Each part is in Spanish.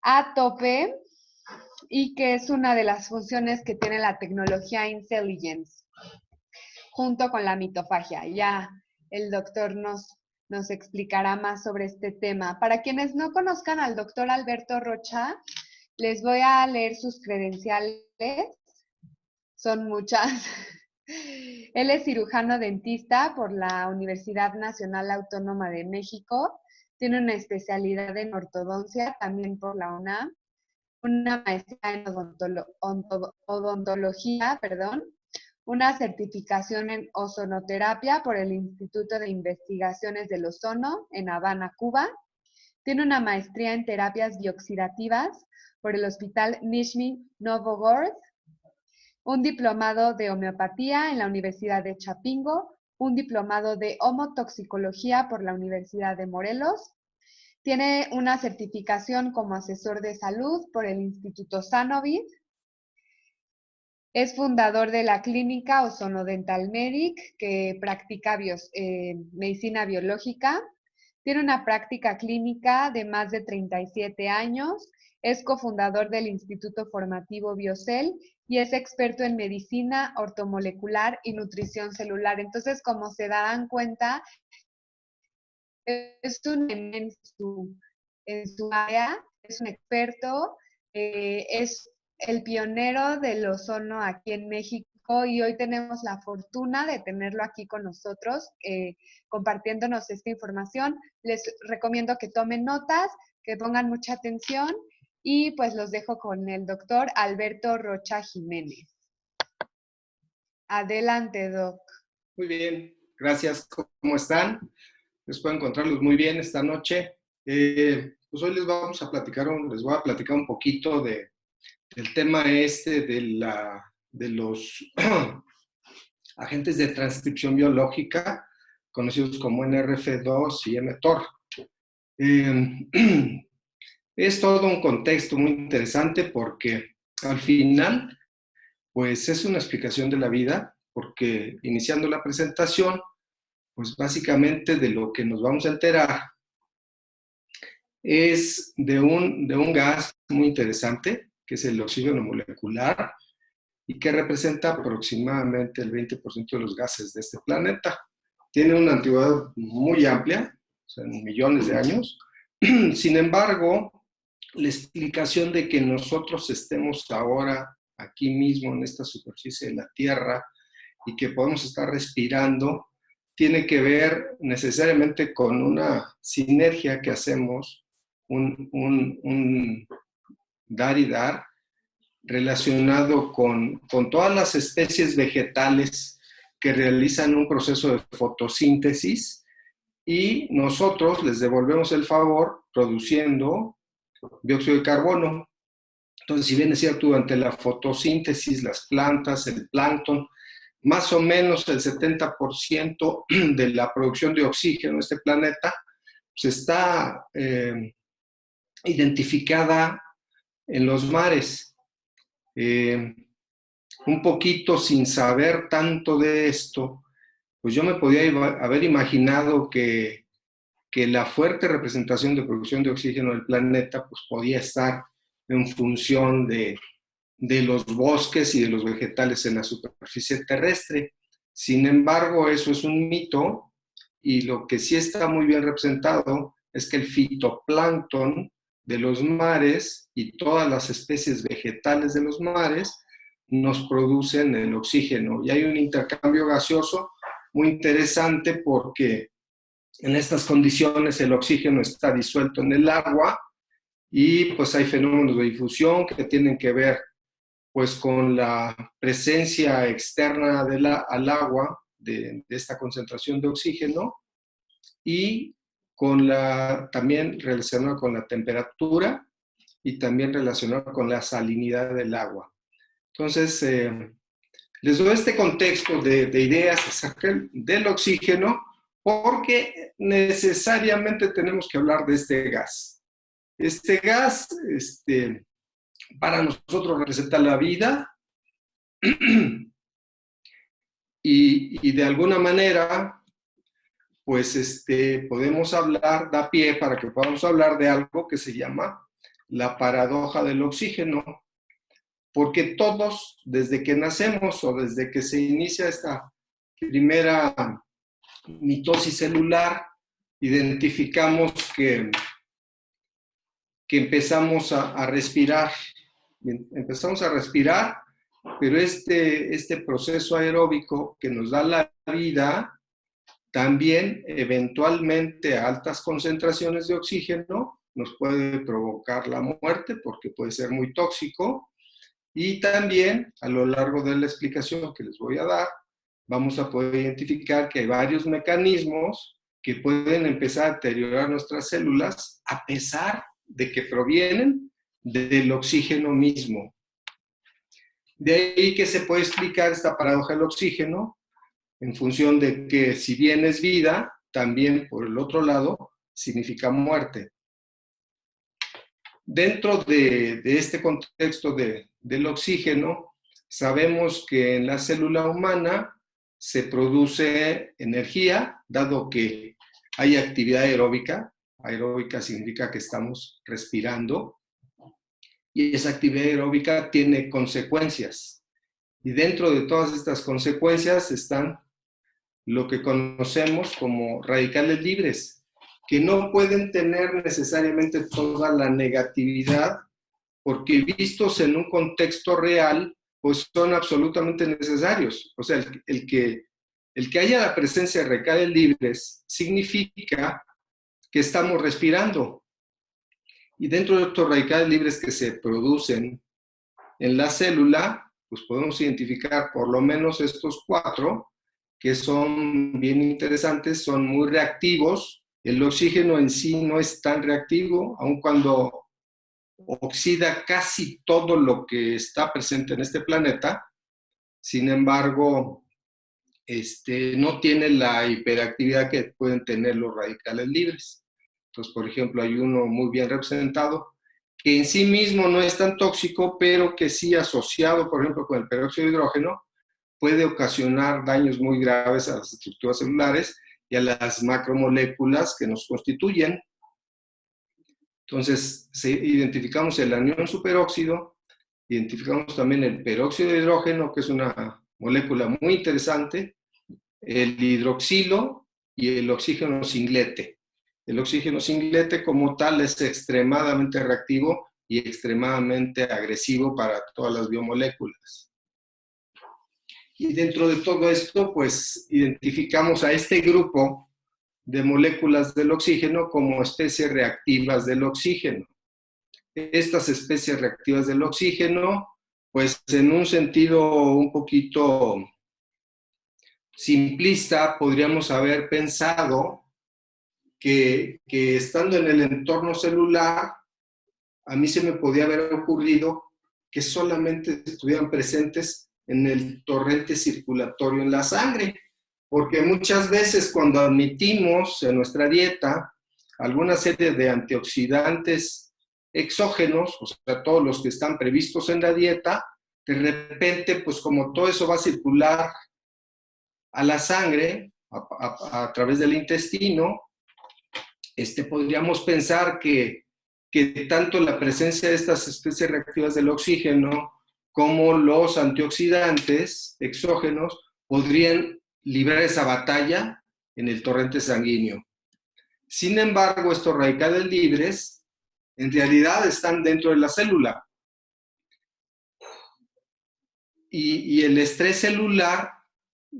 a tope y que es una de las funciones que tiene la tecnología Intelligence, junto con la mitofagia. Ya el doctor nos explicará más sobre este tema. Para quienes no conozcan al doctor Alberto Rocha, les voy a leer sus credenciales. Son muchas. Él es cirujano dentista por la Universidad Nacional Autónoma de México. Tiene una especialidad en ortodoncia también por la UNAM. Una maestría en odontología, una certificación en ozonoterapia por el Instituto de Investigaciones del Ozono en Habana, Cuba. Tiene una maestría en terapias bioxidativas por el Hospital Nizhny Novgorod, un diplomado de homeopatía en la Universidad de Chapingo, un diplomado de homotoxicología por la Universidad de Morelos. Tiene una certificación como asesor de salud por el Instituto Sanovid. Es fundador de la clínica Ozono Dental Medic, que practica medicina biológica. Tiene una práctica clínica de más de 37 años. Es cofundador del Instituto Formativo Biocel y es experto en medicina ortomolecular y nutrición celular. Entonces, como se darán cuenta, es un en su área, es un experto, es el pionero del ozono aquí en México y hoy tenemos la fortuna de tenerlo aquí con nosotros compartiéndonos esta información. Les recomiendo que tomen notas, que pongan mucha atención y pues los dejo con el doctor Alberto Rocha Jiménez. Adelante, Doc. Muy bien, gracias. ¿Cómo están? Espero encontrarlos muy bien esta noche. Pues hoy les voy a platicar un poquito del tema de los agentes de transcripción biológica, conocidos como NRF2 y mTOR. Es todo un contexto muy interesante porque al final, pues es una explicación de la vida, porque iniciando la presentación, pues básicamente de lo que nos vamos a enterar es de un gas muy interesante, que es el oxígeno molecular, y que representa aproximadamente el 20% de los gases de este planeta. Tiene una antigüedad muy amplia, o sea, en millones de años. Sin embargo, la explicación de que nosotros estemos ahora aquí mismo en esta superficie de la Tierra y que podemos estar respirando, tiene que ver necesariamente con una sinergia que hacemos, un dar y dar, relacionado con todas las especies vegetales que realizan un proceso de fotosíntesis y nosotros les devolvemos el favor produciendo dióxido de carbono. Entonces, si bien es cierto, durante la fotosíntesis, las plantas, el plancton, más o menos el 70% de la producción de oxígeno en este planeta pues está identificada en los mares. Un poquito sin saber tanto de esto, pues yo me podía haber imaginado que la fuerte representación de producción de oxígeno del planeta pues podía estar en función de los bosques y de los vegetales en la superficie terrestre. Sin embargo, eso es un mito y lo que sí está muy bien representado es que el fitoplancton de los mares y todas las especies vegetales de los mares nos producen el oxígeno. Y hay un intercambio gaseoso muy interesante porque en estas condiciones el oxígeno está disuelto en el agua y pues hay fenómenos de difusión que tienen que ver pues con la presencia externa al agua de esta concentración de oxígeno y también relacionado con la temperatura y también relacionado con la salinidad del agua. Entonces, les doy este contexto de ideas acerca del oxígeno porque necesariamente tenemos que hablar de este gas. Este gas, para nosotros representa la vida y de alguna manera, pues podemos hablar, da pie para que podamos hablar de algo que se llama la paradoja del oxígeno, porque todos, desde que nacemos o desde que se inicia esta primera mitosis celular, identificamos que empezamos a respirar. Empezamos a respirar, pero este proceso aeróbico que nos da la vida, también eventualmente a altas concentraciones de oxígeno nos puede provocar la muerte porque puede ser muy tóxico. Y también, a lo largo de la explicación que les voy a dar, vamos a poder identificar que hay varios mecanismos que pueden empezar a deteriorar nuestras células a pesar de que provienen del oxígeno mismo. De ahí que se puede explicar esta paradoja del oxígeno en función de que si bien es vida, también por el otro lado significa muerte. Dentro de este contexto del oxígeno, sabemos que en la célula humana se produce energía, dado que hay actividad aeróbica. Aeróbica significa que estamos respirando, y esa actividad aeróbica tiene consecuencias. Y dentro de todas estas consecuencias están lo que conocemos como radicales libres, que no pueden tener necesariamente toda la negatividad, porque vistos en un contexto real, pues son absolutamente necesarios. O sea, el que haya la presencia de radicales libres significa que estamos respirando. Y dentro de estos radicales libres que se producen en la célula, pues podemos identificar por lo menos estos 4, que son bien interesantes, son muy reactivos. El oxígeno en sí no es tan reactivo, aun cuando oxida casi todo lo que está presente en este planeta. Sin embargo, no tiene la hiperactividad que pueden tener los radicales libres. Entonces, por ejemplo, hay uno muy bien representado, que en sí mismo no es tan tóxico, pero que sí asociado, por ejemplo, con el peróxido de hidrógeno, puede ocasionar daños muy graves a las estructuras celulares y a las macromoléculas que nos constituyen. Entonces, identificamos el anión superóxido, identificamos también el peróxido de hidrógeno, que es una molécula muy interesante, el hidroxilo y el oxígeno singlete. El oxígeno singlete como tal es extremadamente reactivo y extremadamente agresivo para todas las biomoléculas. Y dentro de todo esto, pues identificamos a este grupo de moléculas del oxígeno como especies reactivas del oxígeno. Estas especies reactivas del oxígeno, pues en un sentido un poquito simplista, podríamos haber pensado que estando en el entorno celular, a mí se me podía haber ocurrido que solamente estuvieran presentes en el torrente circulatorio en la sangre, porque muchas veces cuando admitimos en nuestra dieta alguna serie de antioxidantes exógenos, o sea, todos los que están previstos en la dieta, de repente, pues como todo eso va a circular a la sangre a través del intestino, podríamos pensar que tanto la presencia de estas especies reactivas del oxígeno como los antioxidantes exógenos podrían librar esa batalla en el torrente sanguíneo. Sin embargo, estos radicales libres en realidad están dentro de la célula. Y el estrés celular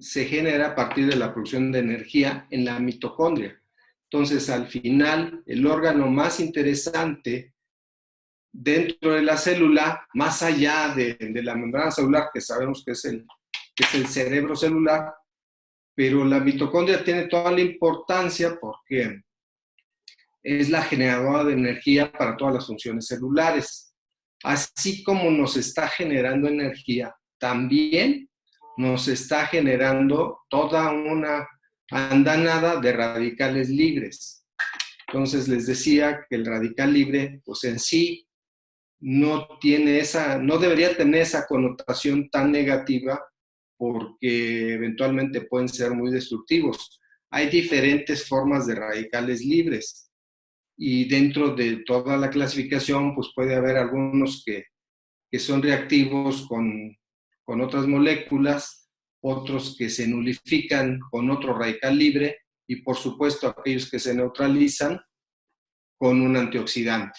se genera a partir de la producción de energía en la mitocondria. Entonces, al final, el órgano más interesante dentro de la célula, más allá de la membrana celular, que sabemos que es el cerebro celular, pero la mitocondria tiene toda la importancia porque es la generadora de energía para todas las funciones celulares. Así como nos está generando energía, también nos está generando toda una andanada de radicales libres. Entonces les decía que el radical libre, pues en sí, no debería tener esa connotación tan negativa porque eventualmente pueden ser muy destructivos. hay diferentes formas de radicales libres. Y dentro de toda la clasificación, pues puede haber algunos que son reactivos con otras moléculas, otros que se nulifican con otro radical libre y por supuesto aquellos que se neutralizan con un antioxidante.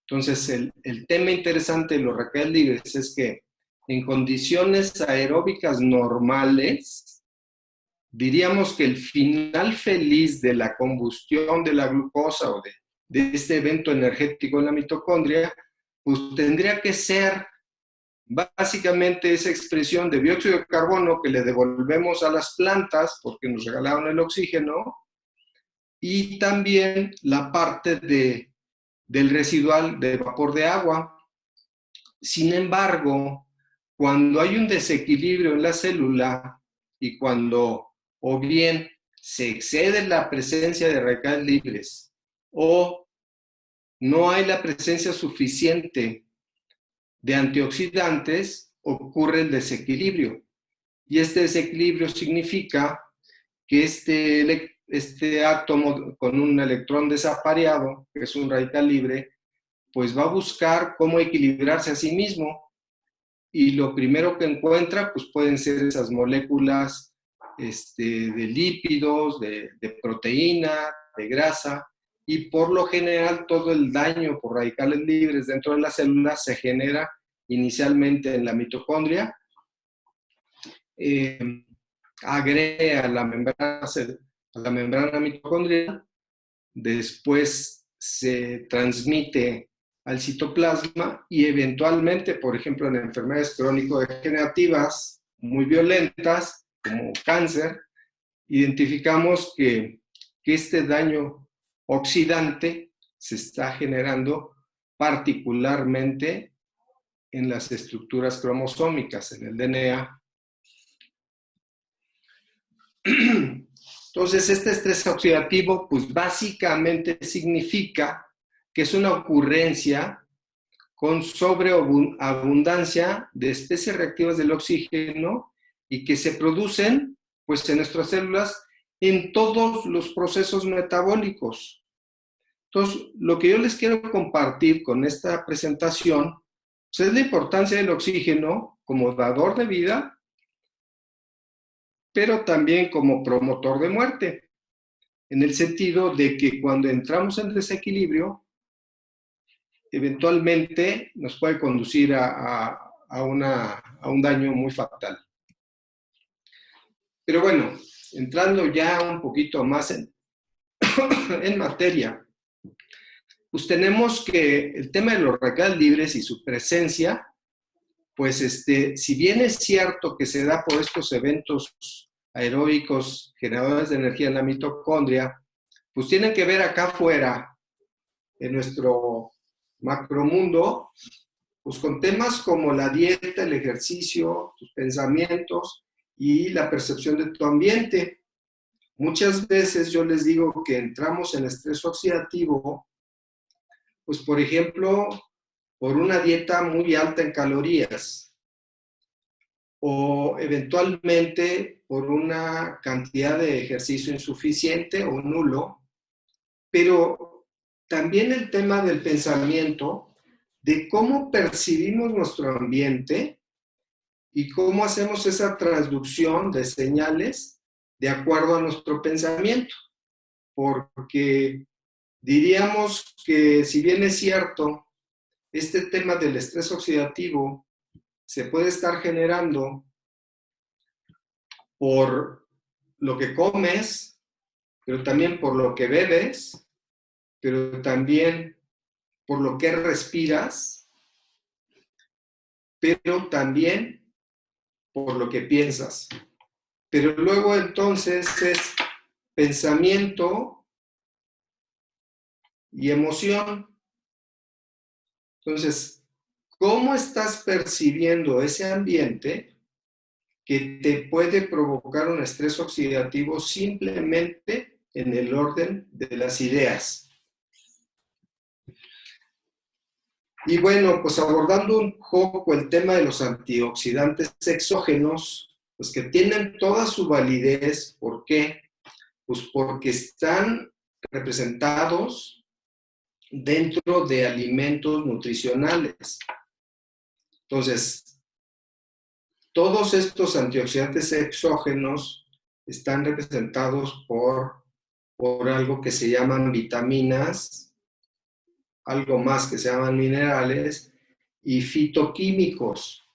Entonces, el tema interesante de los radicales libres es que en condiciones aeróbicas normales, diríamos que el final feliz de la combustión de la glucosa o de este evento energético en la mitocondria, pues tendría que ser básicamente esa expresión de dióxido de carbono que le devolvemos a las plantas porque nos regalaron el oxígeno, y también la parte del residual de vapor de agua. Sin embargo, cuando hay un desequilibrio en la célula y cuando o bien se excede la presencia de radicales libres o no hay la presencia suficiente de antioxidantes, ocurre el desequilibrio. Y este desequilibrio significa que este átomo con un electrón desapareado, que es un radical libre, pues va a buscar cómo equilibrarse a sí mismo. Y lo primero que encuentra, pues pueden ser esas moléculas de lípidos, de proteína, de grasa, y por lo general todo el daño por radicales libres dentro de la célula se genera inicialmente en la mitocondria, agrega a la membrana mitocondrial, después se transmite al citoplasma y eventualmente, por ejemplo, en enfermedades crónico-degenerativas muy violentas, como cáncer, identificamos que este daño oxidante se está generando particularmente en las estructuras cromosómicas, en el DNA. Entonces, este estrés oxidativo, pues básicamente significa que es una ocurrencia con sobreabundancia de especies reactivas del oxígeno y que se producen, pues, en nuestras células en todos los procesos metabólicos. Entonces, lo que yo les quiero compartir con esta presentación, pues, es la importancia del oxígeno como dador de vida, pero también como promotor de muerte, en el sentido de que cuando entramos en desequilibrio, eventualmente nos puede conducir a un daño muy fatal. Pero bueno, entrando ya un poquito más en materia, pues tenemos que el tema de los radicales libres y su presencia, pues si bien es cierto que se da por estos eventos aeróbicos generadores de energía en la mitocondria, pues tienen que ver acá afuera, en nuestro macromundo, pues con temas como la dieta, el ejercicio, tus pensamientos y la percepción de tu ambiente. Muchas veces yo les digo que entramos en estrés oxidativo, pues por ejemplo, por una dieta muy alta en calorías o eventualmente por una cantidad de ejercicio insuficiente o nulo, pero también el tema del pensamiento, de cómo percibimos nuestro ambiente y cómo hacemos esa transducción de señales de acuerdo a nuestro pensamiento. Porque diríamos que si bien es cierto, este tema del estrés oxidativo se puede estar generando por lo que comes, pero también por lo que bebes, pero también por lo que respiras, pero también por lo que piensas. Pero luego entonces es pensamiento y emoción. Entonces, ¿cómo estás percibiendo ese ambiente que te puede provocar un estrés oxidativo simplemente en el orden de las ideas? Y bueno, pues abordando un poco el tema de los antioxidantes exógenos, pues que tienen toda su validez. ¿Por qué? Pues porque están representados dentro de alimentos nutricionales. Entonces, todos estos antioxidantes exógenos están representados por algo que se llaman vitaminas, algo más que se llaman minerales, y fitoquímicos.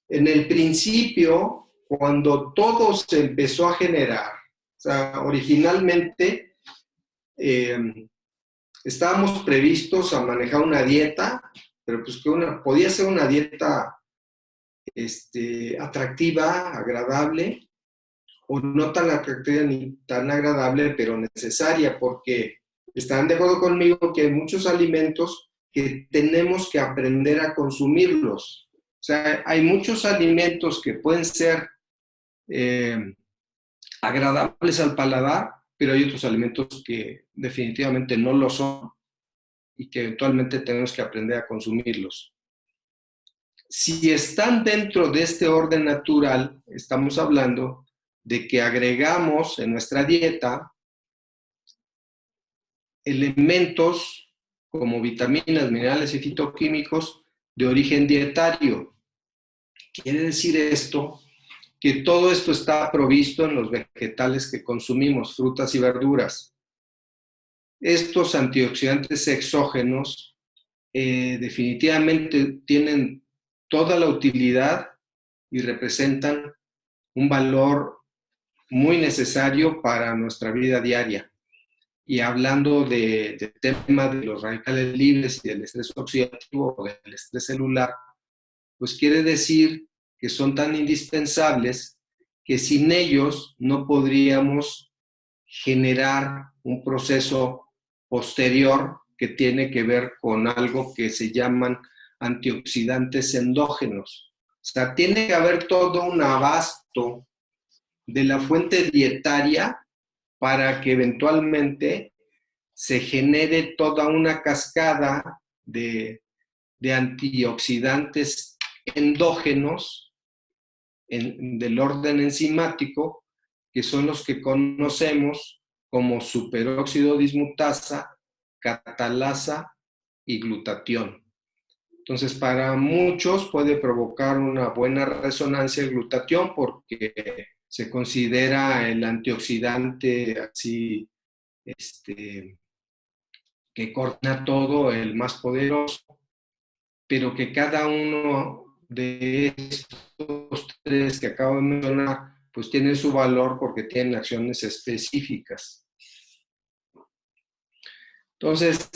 En el principio, cuando todo se empezó a generar, o sea, originalmente estábamos previstos a manejar una dieta, pero pues que podía ser una dieta atractiva, agradable, o no tan atractiva ni tan agradable, pero necesaria, porque estarán de acuerdo conmigo que hay muchos alimentos que tenemos que aprender a consumirlos. O sea, hay muchos alimentos que pueden ser agradables al paladar, pero hay otros alimentos que definitivamente no lo son y que eventualmente tenemos que aprender a consumirlos. Si están dentro de este orden natural, estamos hablando de que agregamos en nuestra dieta elementos como vitaminas, minerales y fitoquímicos de origen dietario. Quiere decir esto que todo esto está provisto en los vegetales que consumimos, frutas y verduras. Estos antioxidantes exógenos definitivamente tienen toda la utilidad y representan un valor muy necesario para nuestra vida diaria. Y hablando del tema de los radicales libres y del estrés oxidativo o del estrés celular, pues quiere decir que son tan indispensables que sin ellos no podríamos generar un proceso posterior que tiene que ver con algo que se llaman antioxidantes endógenos. O sea, tiene que haber todo un abasto de la fuente dietaria para que eventualmente se genere toda una cascada de antioxidantes endógenos del orden enzimático, que son los que conocemos como superóxido dismutasa, catalasa y glutatión. Entonces, para muchos puede provocar una buena resonancia el glutatión porque se considera el antioxidante así, que coordina todo, el más poderoso, pero que cada uno de estos tres que acabo de mencionar, pues tienen su valor porque tienen acciones específicas. Entonces,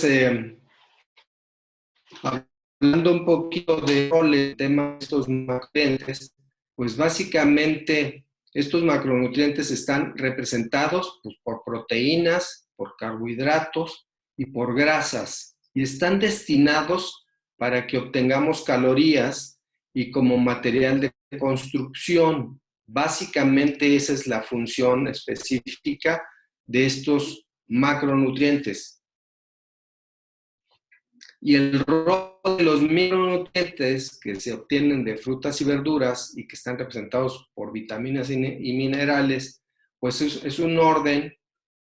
hablando un poquito del tema de estos macronutrientes, pues básicamente estos macronutrientes están representados pues, por proteínas, por carbohidratos y por grasas, y están destinados para que obtengamos calorías y como material de construcción. Básicamente esa es la función específica de estos macronutrientes. Y el rol de los micronutrientes que se obtienen de frutas y verduras y que están representados por vitaminas y minerales, pues es un orden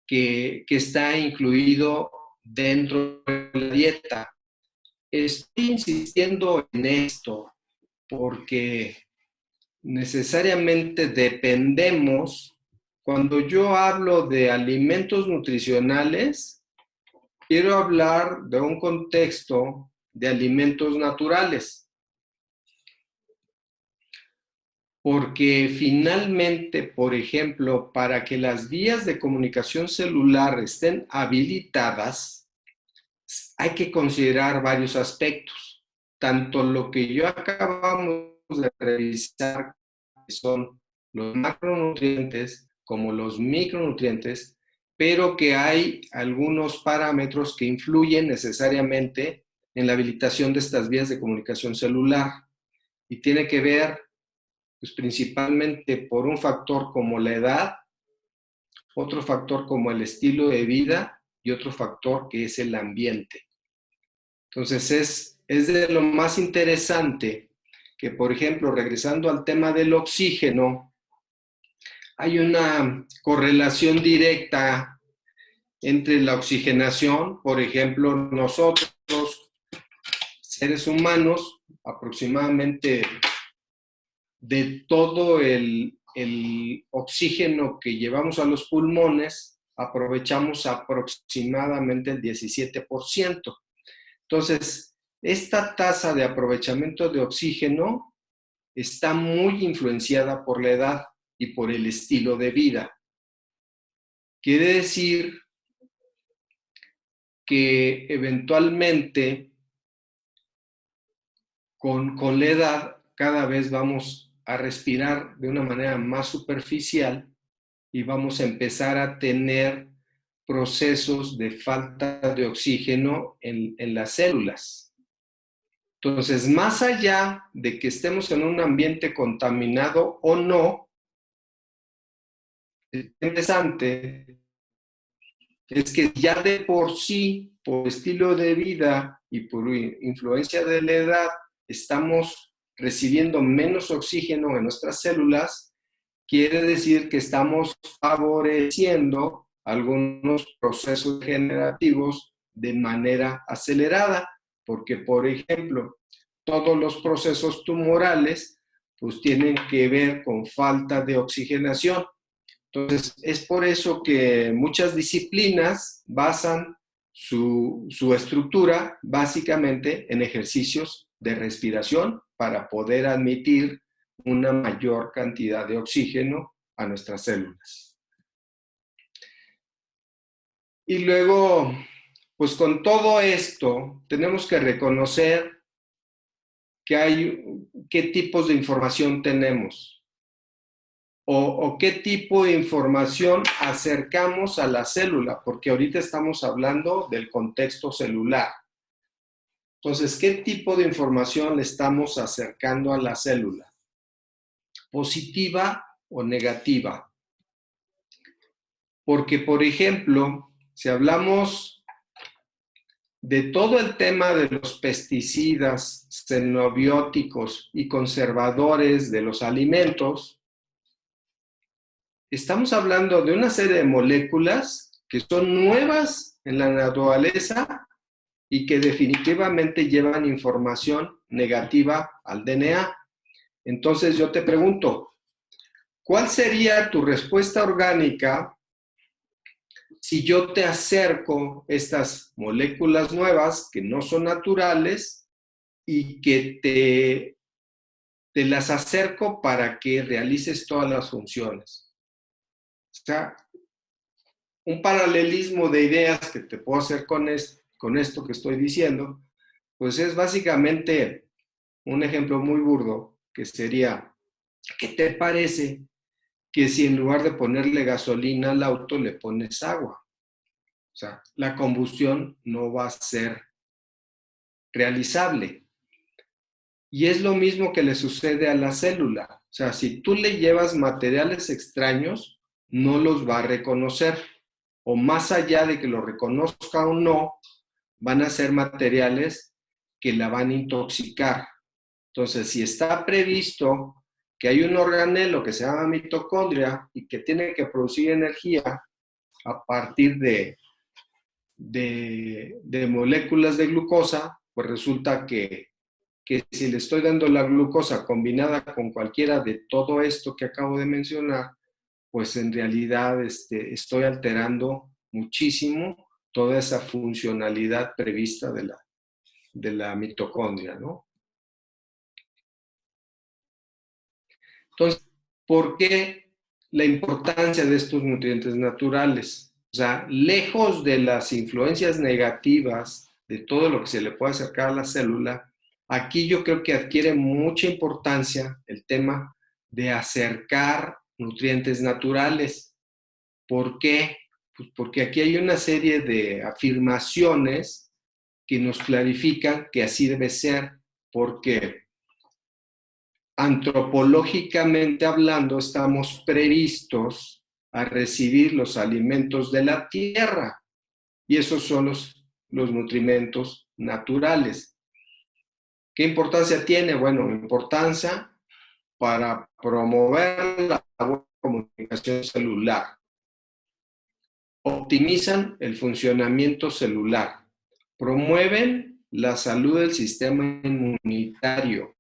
que está incluido dentro de la dieta. Estoy insistiendo en esto porque necesariamente dependemos, cuando yo hablo de alimentos nutricionales, quiero hablar de un contexto de alimentos naturales, porque finalmente, por ejemplo, para que las vías de comunicación celular estén habilitadas, hay que considerar varios aspectos, tanto lo que yo acabamos de revisar, que son los macronutrientes, como los micronutrientes, pero que hay algunos parámetros que influyen necesariamente en la habilitación de estas vías de comunicación celular. Y tiene que ver pues, principalmente por un factor como la edad, otro factor como el estilo de vida y otro factor que es el ambiente. Entonces es de lo más interesante que, por ejemplo, regresando al tema del oxígeno, hay una correlación directa entre la oxigenación. Por ejemplo, nosotros, seres humanos, aproximadamente de todo el oxígeno que llevamos a los pulmones, aprovechamos aproximadamente el 17%. Entonces, esta tasa de aprovechamiento de oxígeno está muy influenciada por la edad y por el estilo de vida. Quiere decir que eventualmente con la edad cada vez vamos a respirar de una manera más superficial y vamos a empezar a tener procesos de falta de oxígeno en las células. Entonces, más allá de que estemos en un ambiente contaminado o no, lo interesante es que ya de por sí, por estilo de vida y por influencia de la edad, estamos recibiendo menos oxígeno en nuestras células. Quiere decir que estamos favoreciendo algunos procesos degenerativos de manera acelerada, porque, por ejemplo, todos los procesos tumorales pues tienen que ver con falta de oxigenación. Entonces, es por eso que muchas disciplinas basan su estructura básicamente en ejercicios de respiración para poder admitir una mayor cantidad de oxígeno a nuestras células. Y luego, pues con todo esto, tenemos que reconocer qué tipos de información tenemos. O qué tipo de información acercamos a la célula, porque ahorita estamos hablando del contexto celular. Entonces, ¿qué tipo de información le estamos acercando a la célula? ¿Positiva o negativa? Porque, por ejemplo, si hablamos de todo el tema de los pesticidas, xenobióticos y conservadores de los alimentos, estamos hablando de una serie de moléculas que son nuevas en la naturaleza y que definitivamente llevan información negativa al DNA. Entonces yo te pregunto, ¿cuál sería tu respuesta orgánica si yo te acerco estas moléculas nuevas que no son naturales y que te las acerco para que realices todas las funciones? O sea, un paralelismo de ideas que te puedo hacer con esto que estoy diciendo, pues es básicamente un ejemplo muy burdo, que sería, ¿qué te parece que si en lugar de ponerle gasolina al auto le pones agua? O sea, la combustión no va a ser realizable. Y es lo mismo que le sucede a la célula. O sea, si tú le llevas materiales extraños, no los va a reconocer. O más allá de que lo reconozca o no, van a ser materiales que la van a intoxicar. Entonces, si está previsto que hay un organelo que se llama mitocondria y que tiene que producir energía a partir de moléculas de glucosa, pues resulta que si le estoy dando la glucosa combinada con cualquiera de todo esto que acabo de mencionar, pues en realidad estoy alterando muchísimo toda esa funcionalidad prevista de la mitocondria, ¿no? Entonces, ¿por qué la importancia de estos nutrientes naturales? O sea, lejos de las influencias negativas de todo lo que se le puede acercar a la célula, aquí yo creo que adquiere mucha importancia el tema de acercar nutrientes naturales. ¿Por qué? Pues porque aquí hay una serie de afirmaciones que nos clarifican que así debe ser, porque antropológicamente hablando estamos previstos a recibir los alimentos de la tierra y esos son los nutrimentos naturales. ¿Qué importancia tiene? Bueno, importancia para promover la comunicación celular, optimizan el funcionamiento celular, promueven la salud del sistema inmunitario,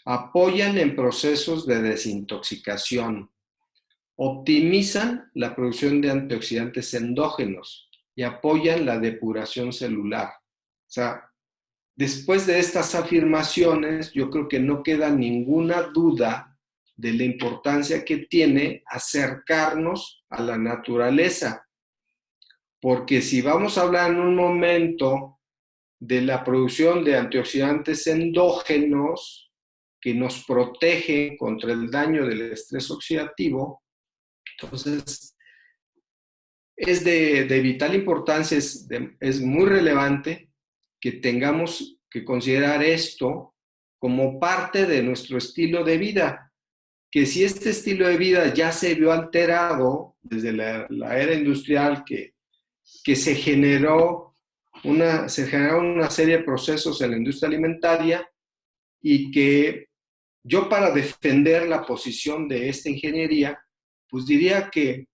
apoyan en procesos de desintoxicación, optimizan la producción de antioxidantes endógenos y apoyan la depuración celular. O sea, después de estas afirmaciones, yo creo que no queda ninguna duda de la importancia que tiene acercarnos a la naturaleza. Porque si vamos a hablar en un momento de la producción de antioxidantes endógenos que nos protegen contra el daño del estrés oxidativo, entonces es de vital importancia, es muy relevante que tengamos que considerar esto como parte de nuestro estilo de vida, que si este estilo de vida ya se vio alterado desde la era industrial, que se generaron una serie de procesos en la industria alimentaria y que yo, para defender la posición de esta ingeniería, pues diría que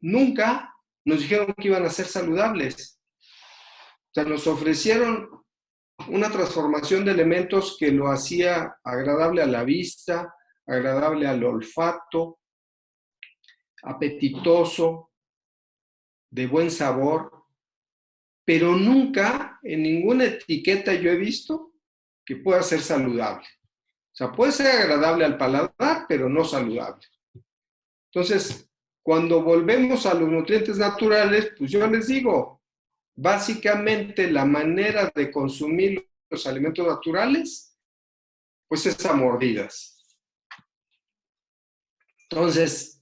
nunca nos dijeron que iban a ser saludables. O sea, nos ofrecieron una transformación de elementos que lo hacía agradable a la vista, agradable al olfato, apetitoso, de buen sabor, pero nunca en ninguna etiqueta yo he visto que pueda ser saludable. O sea, puede ser agradable al paladar, pero no saludable. Entonces, cuando volvemos a los nutrientes naturales, pues yo les digo, básicamente la manera de consumir los alimentos naturales, pues es a mordidas. Entonces,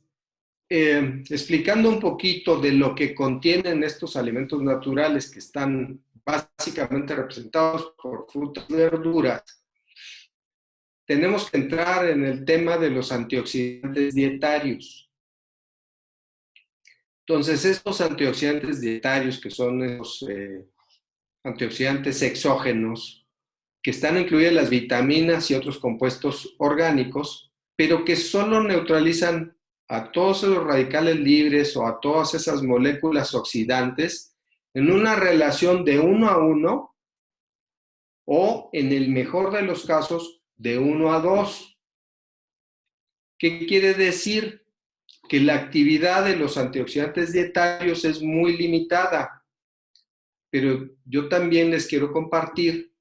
explicando un poquito de lo que contienen estos alimentos naturales que están básicamente representados por frutas y verduras, tenemos que entrar en el tema de los antioxidantes dietarios. Entonces, estos antioxidantes dietarios, que son esos antioxidantes exógenos, que están incluidas las vitaminas y otros compuestos orgánicos, pero que solo neutralizan a todos esos radicales libres o a todas esas moléculas oxidantes en una relación de 1:1 o, en el mejor de los casos, de 1:2. ¿Qué quiere decir? Que la actividad de los antioxidantes dietarios es muy limitada, pero yo también les quiero compartir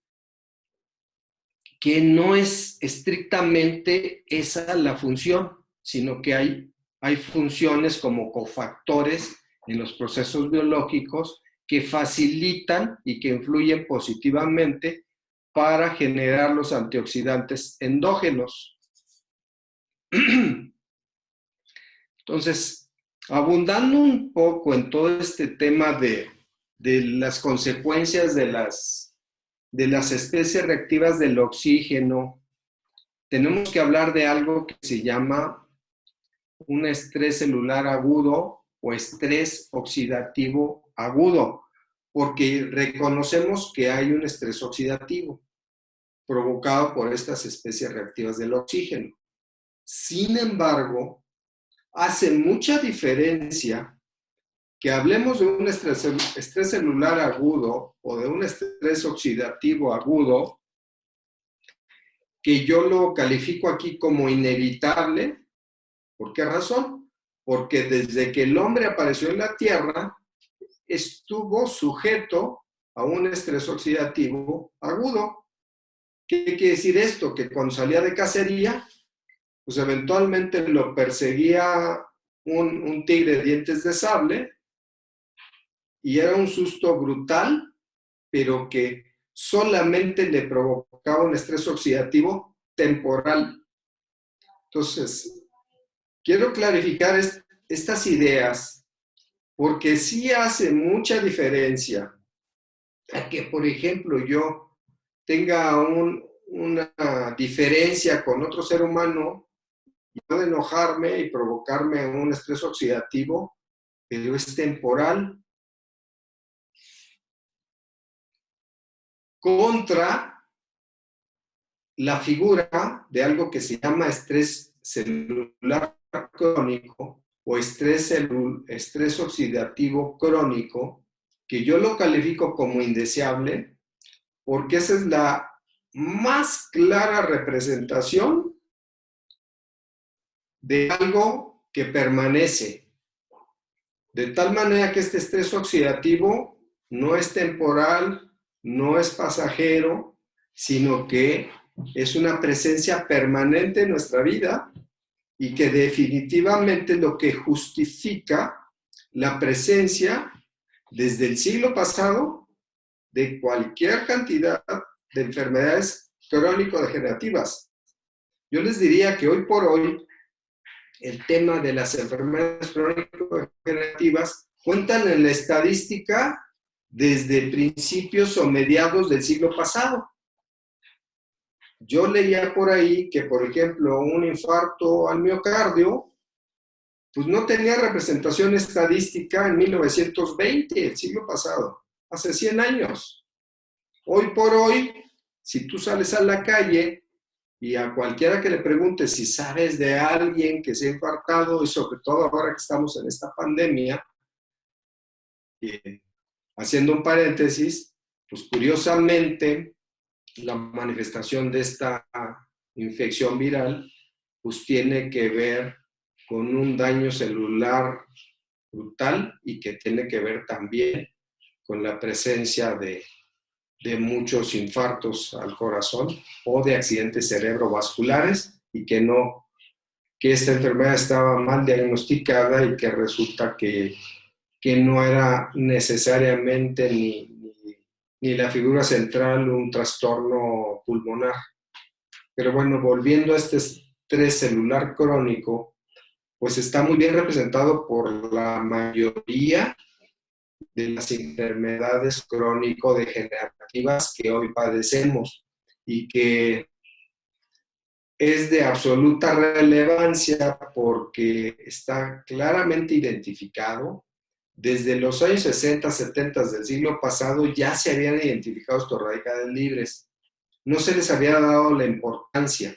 que no es estrictamente esa la función, sino que hay funciones como cofactores en los procesos biológicos que facilitan y que influyen positivamente para generar los antioxidantes endógenos. Entonces, abundando un poco en todo este tema de las consecuencias de las especies reactivas del oxígeno, tenemos que hablar de algo que se llama un estrés celular agudo o estrés oxidativo agudo, porque reconocemos que hay un estrés oxidativo provocado por estas especies reactivas del oxígeno. Sin embargo, hace mucha diferencia que hablemos de un estrés celular agudo o de un estrés oxidativo agudo, que yo lo califico aquí como inevitable. ¿Por qué razón? Porque desde que el hombre apareció en la Tierra, estuvo sujeto a un estrés oxidativo agudo. ¿Qué quiere decir esto? Que cuando salía de cacería, pues eventualmente lo perseguía un tigre de dientes de sable y era un susto brutal, pero que solamente le provocaba un estrés oxidativo temporal. Entonces, quiero clarificar estas ideas porque sí hace mucha diferencia a que, por ejemplo, yo tenga una diferencia con otro ser humano y puedo enojarme y provocarme un estrés oxidativo, pero es temporal. Contra la figura de algo que se llama estrés celular crónico o estrés oxidativo crónico, que yo lo califico como indeseable, porque esa es la más clara representación de algo que permanece. De tal manera que este estrés oxidativo no es temporal, no es pasajero, sino que es una presencia permanente en nuestra vida y que definitivamente lo que justifica la presencia desde el siglo pasado de cualquier cantidad de enfermedades crónico-degenerativas. Yo les diría que hoy por hoy el tema de las enfermedades crónico-degenerativas cuentan en la estadística desde principios o mediados del siglo pasado. Yo leía por ahí que, por ejemplo, un infarto al miocardio, pues no tenía representación estadística en 1920, el siglo pasado, hace 100 años. Hoy por hoy, si tú sales a la calle y a cualquiera que le pregunte si sabes de alguien que se ha infartado, y sobre todo ahora que estamos en esta pandemia, haciendo un paréntesis, pues curiosamente, la manifestación de esta infección viral, pues tiene que ver con un daño celular brutal y que tiene que ver también con la presencia de muchos infartos al corazón o de accidentes cerebrovasculares y que esta enfermedad estaba mal diagnosticada y que resulta que no era necesariamente ni la figura central un trastorno pulmonar. Pero bueno, volviendo a este estrés celular crónico, pues está muy bien representado por la mayoría de las enfermedades crónico-degenerativas que hoy padecemos y que es de absoluta relevancia porque está claramente identificado. Desde los años 60, 70 del siglo pasado ya se habían identificado estos radicales libres. No se les había dado la importancia,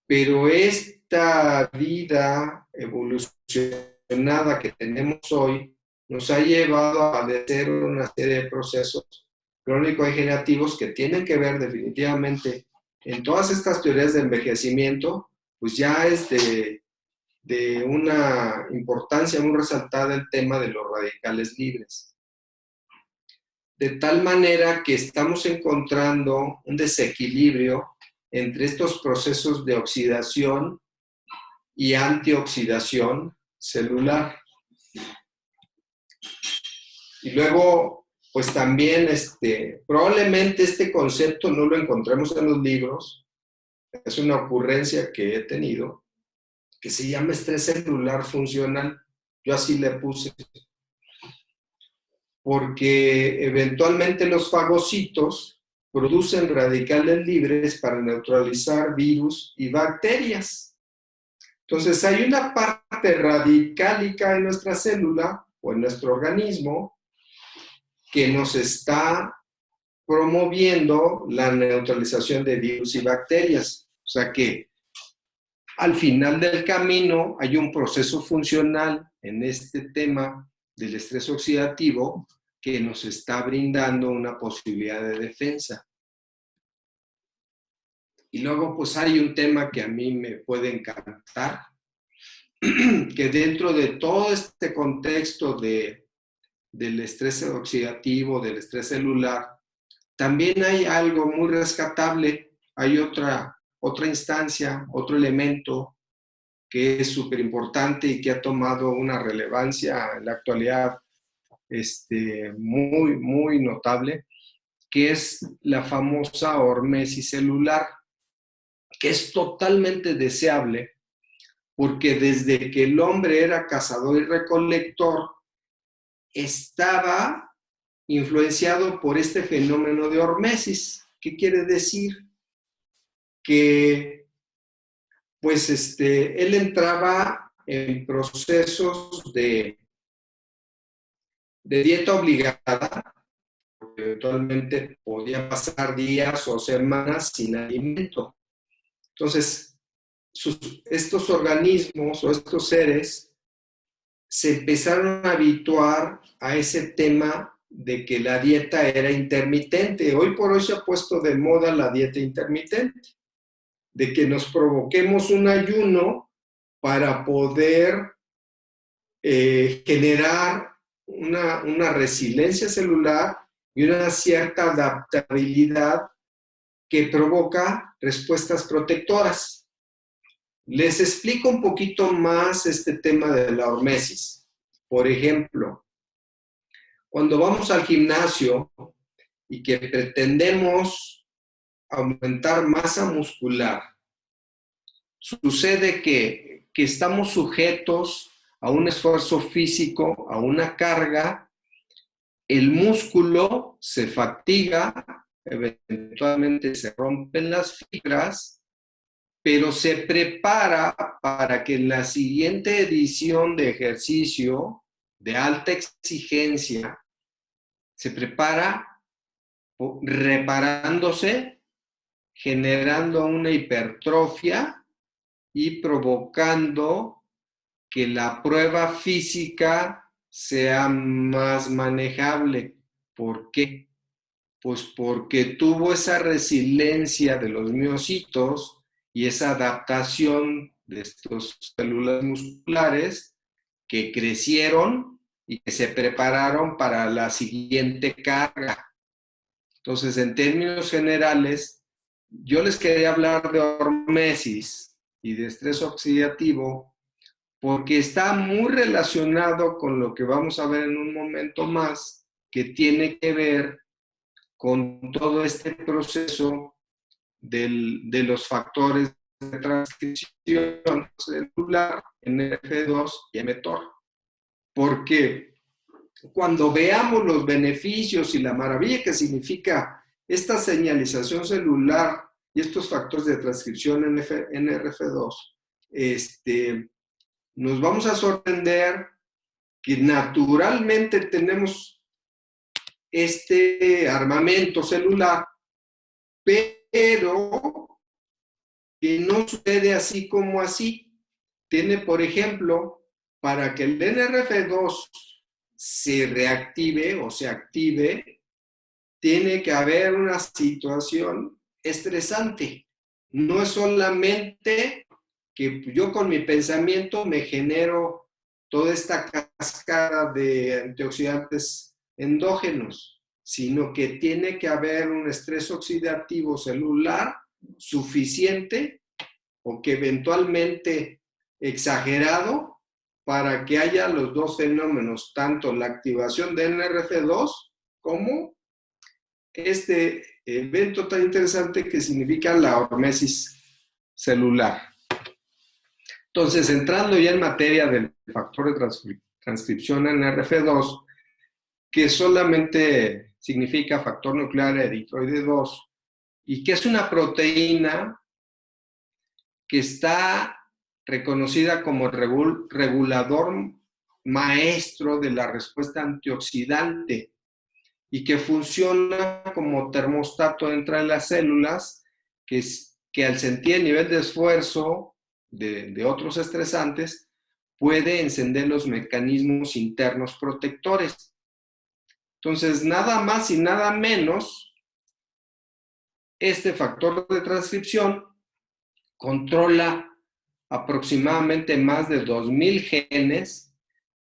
pero esta vida evolucionada que tenemos hoy nos ha llevado a padecer una serie de procesos crónico-degenerativos que tienen que ver definitivamente en todas estas teorías de envejecimiento, pues ya es de una importancia muy resaltada el tema de los radicales libres. De tal manera que estamos encontrando un desequilibrio entre estos procesos de oxidación y antioxidación celular. Y luego, pues también probablemente este concepto no lo encontremos en los libros, es una ocurrencia que he tenido, que se llama estrés celular funcional. Yo así le puse. Porque eventualmente los fagocitos producen radicales libres para neutralizar virus y bacterias. Entonces hay una parte radicálica en nuestra célula o en nuestro organismo que nos está promoviendo la neutralización de virus y bacterias. O sea que al final del camino hay un proceso funcional en este tema del estrés oxidativo que nos está brindando una posibilidad de defensa. Y luego pues hay un tema que a mí me puede encantar, que dentro de todo este contexto del estrés oxidativo, del estrés celular, también hay algo muy rescatable, hay otra instancia, otro elemento que es súper importante y que ha tomado una relevancia en la actualidad muy, muy notable, que es la famosa hormesis celular, que es totalmente deseable porque desde que el hombre era cazador y recolector, estaba influenciado por este fenómeno de hormesis. ¿Qué quiere decir? Que pues él entraba en procesos de dieta obligada, porque eventualmente podía pasar días o semanas sin alimento. Entonces, estos organismos o estos seres se empezaron a habituar a ese tema de que la dieta era intermitente. Hoy por hoy se ha puesto de moda la dieta intermitente, de que nos provoquemos un ayuno para poder generar una resiliencia celular y una cierta adaptabilidad que provoca respuestas protectoras. Les explico un poquito más este tema de la hormesis. Por ejemplo, cuando vamos al gimnasio y que pretendemos aumentar masa muscular, sucede que estamos sujetos a un esfuerzo físico, a una carga, el músculo se fatiga, eventualmente se rompen las fibras, pero se prepara para que en la siguiente edición de ejercicio de alta exigencia se prepara reparándose, generando una hipertrofia y provocando que la prueba física sea más manejable. ¿Por qué? Pues porque tuvo esa resiliencia de los miocitos y esa adaptación de estas células musculares que crecieron y que se prepararon para la siguiente carga. Entonces, en términos generales, yo les quería hablar de hormesis y de estrés oxidativo porque está muy relacionado con lo que vamos a ver en un momento más, que tiene que ver con todo este proceso de los factores de transcripción celular, NRF2 y mTOR. Porque cuando veamos los beneficios y la maravilla que significa esta señalización celular y estos factores de transcripción NRF2, nos vamos a sorprender que naturalmente tenemos este armamento celular, pero que no sucede así como así. Tiene, por ejemplo, para que el NRF2 se reactive o se active, tiene que haber una situación estresante. No es solamente que yo con mi pensamiento me genero toda esta cascada de antioxidantes endógenos, sino que tiene que haber un estrés oxidativo celular suficiente o que eventualmente exagerado para que haya los dos fenómenos, tanto la activación de NRF2 como este evento tan interesante que significa la hormesis celular. Entonces, entrando ya en materia del factor de transcripción NRF2, que solamente significa factor nuclear eritroide 2, y que es una proteína que está reconocida como regulador maestro de la respuesta antioxidante y que funciona como termostato entre las células, que al sentir el nivel de esfuerzo de otros estresantes, puede encender los mecanismos internos protectores. Entonces, nada más y nada menos, este factor de transcripción controla aproximadamente más de 2,000 genes,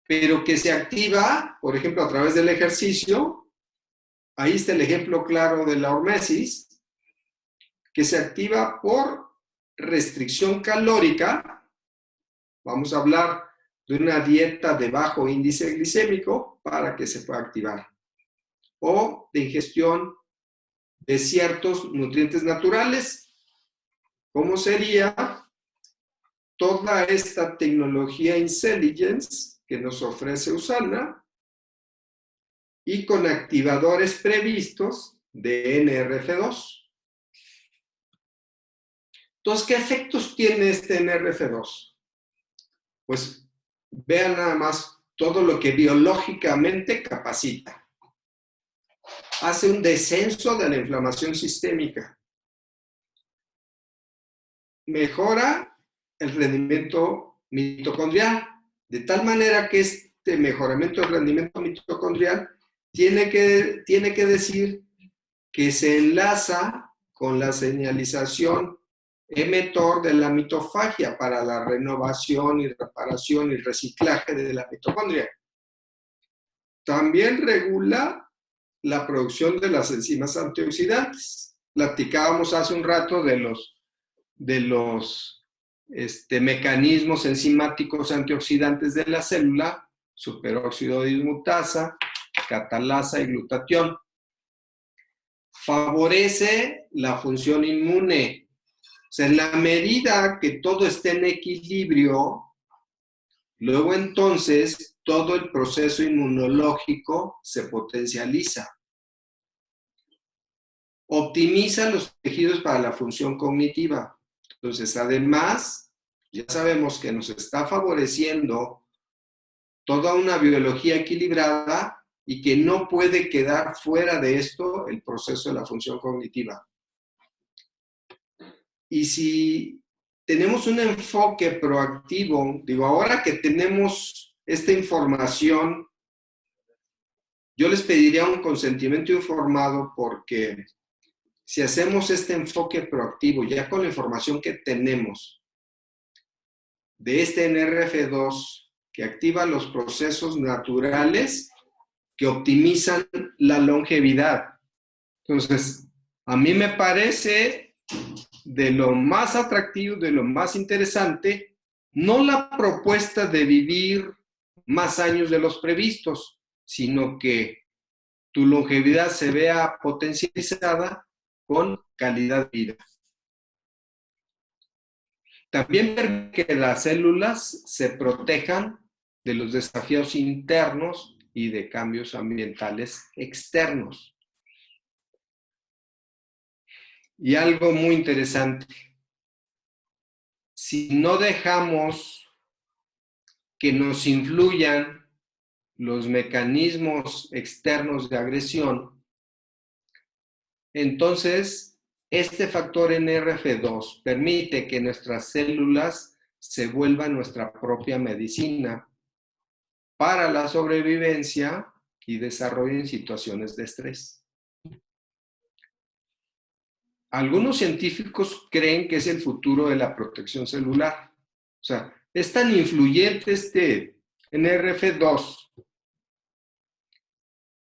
pero que se activa, por ejemplo, a través del ejercicio. Ahí está el ejemplo claro de la hormesis, que se activa por restricción calórica. Vamos a hablar de una dieta de bajo índice glicémico para que se pueda activar. O de ingestión de ciertos nutrientes naturales, como sería toda esta tecnología Intelligence que nos ofrece USANA y con activadores previstos de NRF2. Entonces, ¿qué efectos tiene este NRF2? Pues vean nada más todo lo que biológicamente capacita. Hace un descenso de la inflamación sistémica. Mejora el rendimiento mitocondrial, de tal manera que este mejoramiento del rendimiento mitocondrial tiene que decir que se enlaza con la señalización mTOR de la mitofagia para la renovación y reparación y reciclaje de la mitocondria. También regula la producción de las enzimas antioxidantes. Platicábamos hace un rato de los mecanismos enzimáticos antioxidantes de la célula, superóxido dismutasa, catalasa y glutatión. Favorece la función inmune. O sea, en la medida que todo esté en equilibrio, luego entonces todo el proceso inmunológico se potencializa. Optimiza los tejidos para la función cognitiva. Entonces, además, ya sabemos que nos está favoreciendo toda una biología equilibrada y que no puede quedar fuera de esto el proceso de la función cognitiva. Y si tenemos un enfoque proactivo, digo, ahora que tenemos esta información, yo les pediría un consentimiento informado porque si hacemos este enfoque proactivo, ya con la información que tenemos de este NRF2 que activa los procesos naturales que optimizan la longevidad. Entonces, a mí me parece de lo más atractivo, de lo más interesante, no la propuesta de vivir más años de los previstos, sino que tu longevidad se vea potencializada con calidad de vida. También permite que las células se protejan de los desafíos internos y de cambios ambientales externos. Y algo muy interesante, si no dejamos que nos influyan los mecanismos externos de agresión, entonces este factor NRF2 permite que nuestras células se vuelvan nuestra propia medicina para la sobrevivencia y desarrollo en situaciones de estrés. Algunos científicos creen que es el futuro de la protección celular. O sea, es tan influyente este NRF2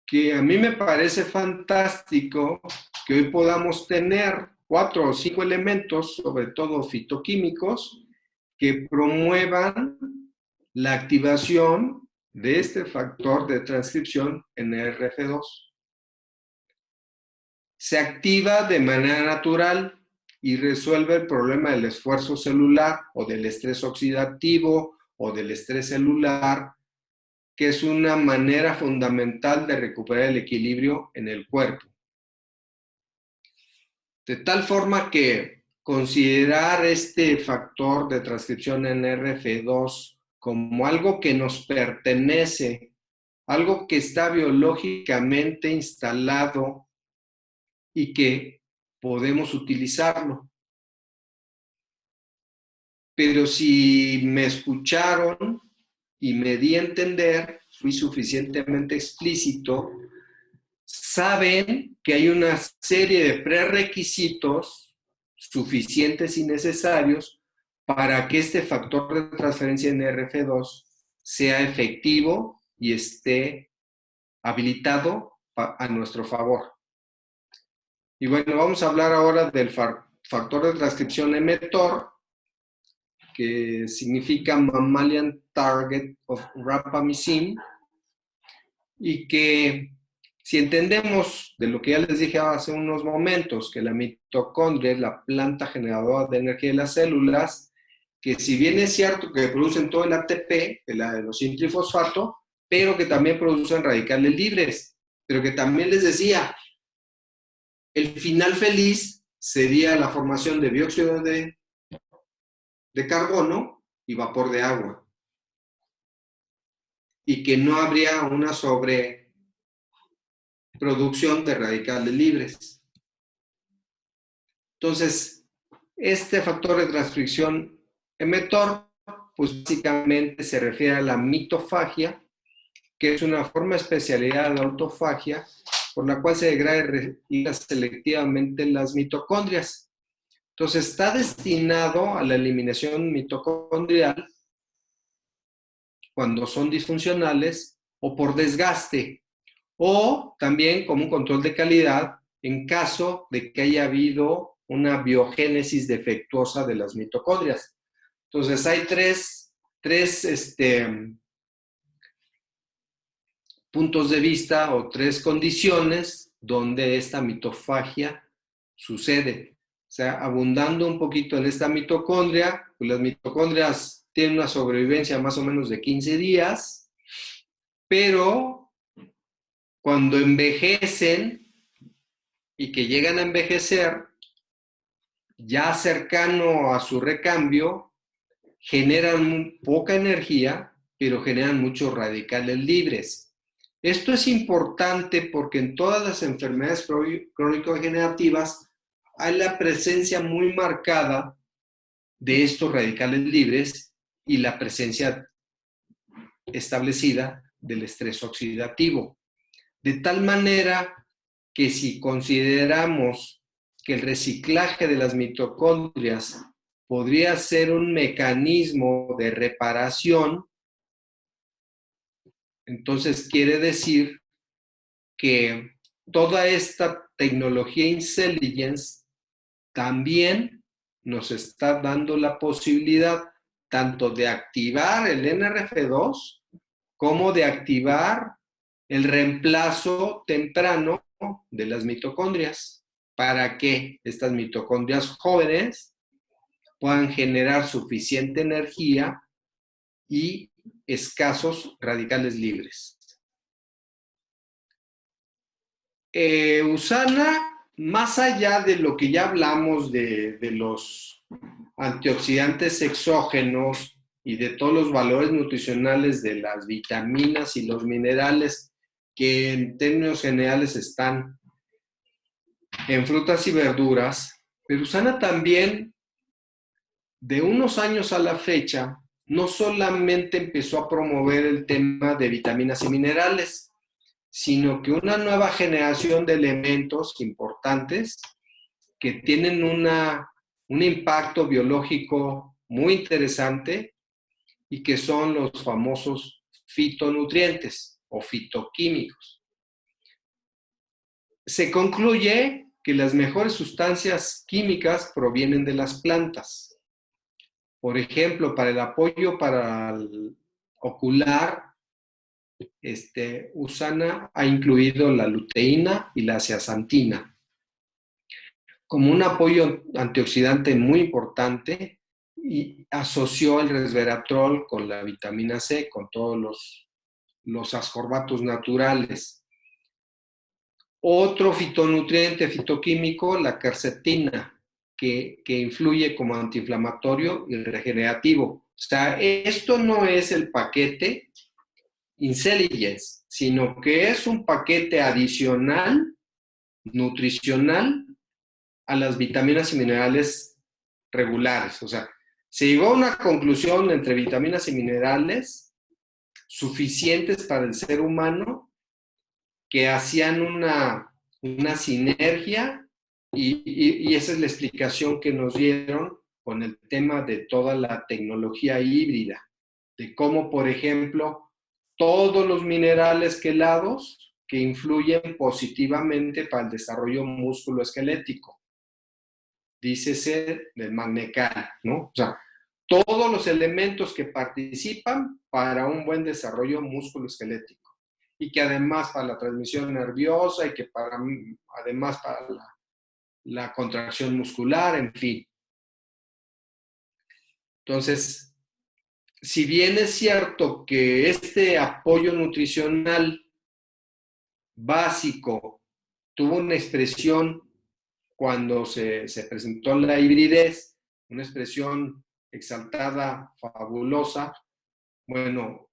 que a mí me parece fantástico que hoy podamos tener 4 o 5 elementos, sobre todo fitoquímicos, que promuevan la activación de este factor de transcripción NRF2. Se activa de manera natural y resuelve el problema del esfuerzo celular o del estrés oxidativo o del estrés celular, que es una manera fundamental de recuperar el equilibrio en el cuerpo. De tal forma que considerar este factor de transcripción NRF2 como algo que nos pertenece, algo que está biológicamente instalado y que podemos utilizarlo. Pero si me escucharon y me di a entender, fui suficientemente explícito, saben que hay una serie de prerequisitos suficientes y necesarios para que este factor de transferencia NRF2 sea efectivo y esté habilitado a nuestro favor. Y bueno, vamos a hablar ahora del factor de transcripción mTOR, que significa Mammalian Target of Rapamycin, y que si entendemos de lo que ya les dije hace unos momentos, que la mitocondria es la planta generadora de energía de las células, que si bien es cierto que producen todo el ATP, el adenosín-trifosfato, pero que también producen radicales libres, pero que también les decía, el final feliz sería la formación de dióxido de carbono y vapor de agua. Y que no habría una sobreproducción de radicales libres. Entonces, este factor de transcripción emetor, pues básicamente se refiere a la mitofagia, que es una forma especialidad de la autofagia por la cual se degrada selectivamente las mitocondrias. Entonces, está destinado a la eliminación mitocondrial cuando son disfuncionales o por desgaste, o también como un control de calidad en caso de que haya habido una biogénesis defectuosa de las mitocondrias. Entonces, hay tres puntos de vista o tres condiciones donde esta mitofagia sucede. O sea, abundando un poquito en esta mitocondria, pues las mitocondrias tienen una sobrevivencia más o menos de 15 días, pero cuando envejecen y que llegan a envejecer, ya cercano a su recambio, generan poca energía, pero generan muchos radicales libres. Esto es importante porque en todas las enfermedades crónico-degenerativas hay la presencia muy marcada de estos radicales libres y la presencia establecida del estrés oxidativo. De tal manera que si consideramos que el reciclaje de las mitocondrias podría ser un mecanismo de reparación, entonces quiere decir que toda esta tecnología Intelligence también nos está dando la posibilidad tanto de activar el NRF2 como de activar el reemplazo temprano de las mitocondrias para que estas mitocondrias jóvenes puedan generar suficiente energía y escasos radicales libres. USANA, más allá de lo que ya hablamos de los antioxidantes exógenos y de todos los valores nutricionales de las vitaminas y los minerales que en términos generales están en frutas y verduras, pero USANA también, de unos años a la fecha, no solamente empezó a promover el tema de vitaminas y minerales, sino que una nueva generación de elementos importantes que tienen un impacto biológico muy interesante y que son los famosos fitonutrientes o fitoquímicos. Se concluye que las mejores sustancias químicas provienen de las plantas. Por ejemplo, para el apoyo para el ocular, USANA ha incluido la luteína y la zeaxantina como un apoyo antioxidante muy importante y asoció el resveratrol con la vitamina C, con todos los ascorbatos naturales. Otro fitonutriente fitoquímico, la quercetina, que influye como antiinflamatorio y regenerativo. O sea, esto no es el paquete Intelligence, sino que es un paquete adicional, nutricional, a las vitaminas y minerales regulares. O sea, se llegó a una conclusión entre vitaminas y minerales suficientes para el ser humano que hacían una sinergia y esa es la explicación que nos dieron con el tema de toda la tecnología híbrida, de cómo, por ejemplo, todos los minerales quelados que influyen positivamente para el desarrollo músculo-esquelético. Dícese del magnecal, ¿no? O sea, todos los elementos que participan para un buen desarrollo músculo-esquelético y que además para la transmisión nerviosa y que además para la contracción muscular, en fin. Entonces, si bien es cierto que este apoyo nutricional básico tuvo una expresión cuando se presentó la hibridez, una expresión exaltada, fabulosa, bueno,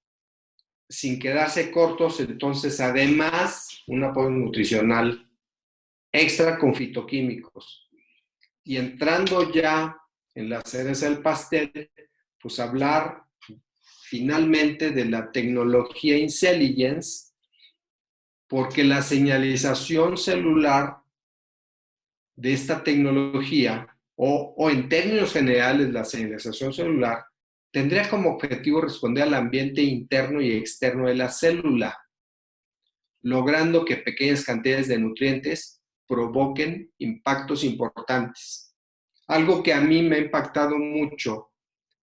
sin quedarse cortos, entonces además un apoyo nutricional extra con fitoquímicos. Y entrando ya en la cereza del pastel, pues hablar finalmente de la tecnología Intelligence, porque la señalización celular de esta tecnología, o en términos generales la señalización celular, tendría como objetivo responder al ambiente interno y externo de la célula, logrando que pequeñas cantidades de nutrientes provoquen impactos importantes. Algo que a mí me ha impactado mucho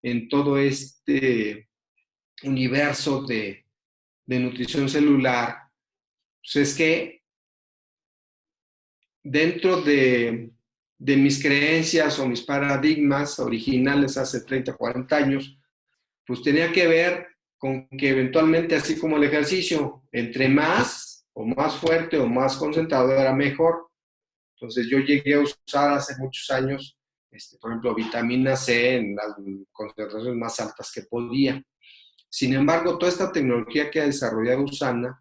en todo este universo de nutrición celular, pues es que dentro de mis creencias o mis paradigmas originales hace 30, 40 años, pues tenía que ver con que eventualmente, así como el ejercicio, entre más o más fuerte o más concentrado era mejor. Entonces yo llegué a usar hace muchos años, por ejemplo, vitamina C en las concentraciones más altas que podía. Sin embargo, toda esta tecnología que ha desarrollado USANA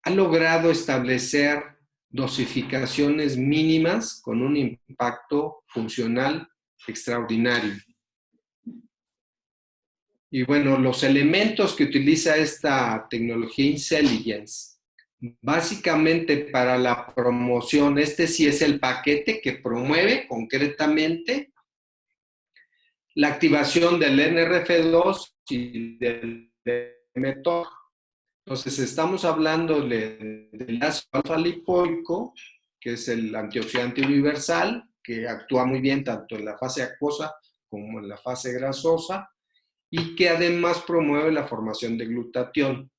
ha logrado establecer dosificaciones mínimas con un impacto funcional extraordinario. Y bueno, los elementos que utiliza esta tecnología Intelligence, básicamente para la promoción, sí es el paquete que promueve concretamente la activación del NRF2 y del mTOR. Entonces, estamos hablando del ácido alfa-lipoico, que es el antioxidante universal, que actúa muy bien tanto en la fase acuosa como en la fase grasosa, y que además promueve la formación de glutatión.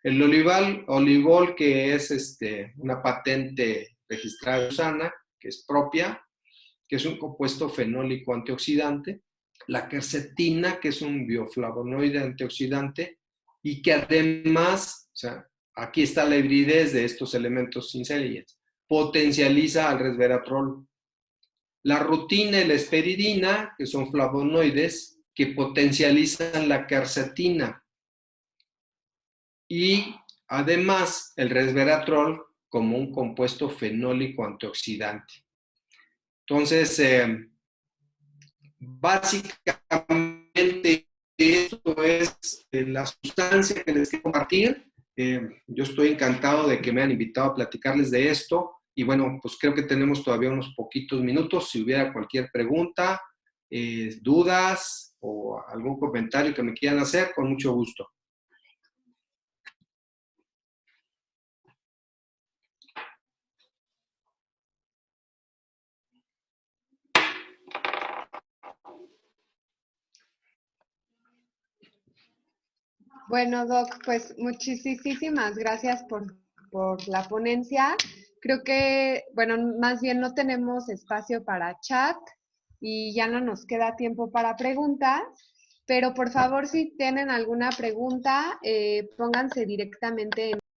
El olivol, que es una patente registrada de USANA, que es propia, que es un compuesto fenólico antioxidante, la quercetina, que es un bioflavonoide antioxidante, y que además, o sea, aquí está la hibridez de estos elementos Intelligence, potencializa al resveratrol. La rutina y la esperidina, que son flavonoides, que potencializan la quercetina. Y además el resveratrol como un compuesto fenólico antioxidante. Entonces, básicamente esto es la sustancia que les quiero compartir. Yo estoy encantado de que me han invitado a platicarles de esto. Y bueno, pues creo que tenemos todavía unos poquitos minutos. Si hubiera cualquier pregunta, dudas o algún comentario que me quieran hacer, con mucho gusto. Bueno, Doc, pues muchísimas gracias por la ponencia. Creo que, bueno, más bien no tenemos espacio para chat y ya no nos queda tiempo para preguntas, pero por favor, si tienen alguna pregunta, pónganse directamente en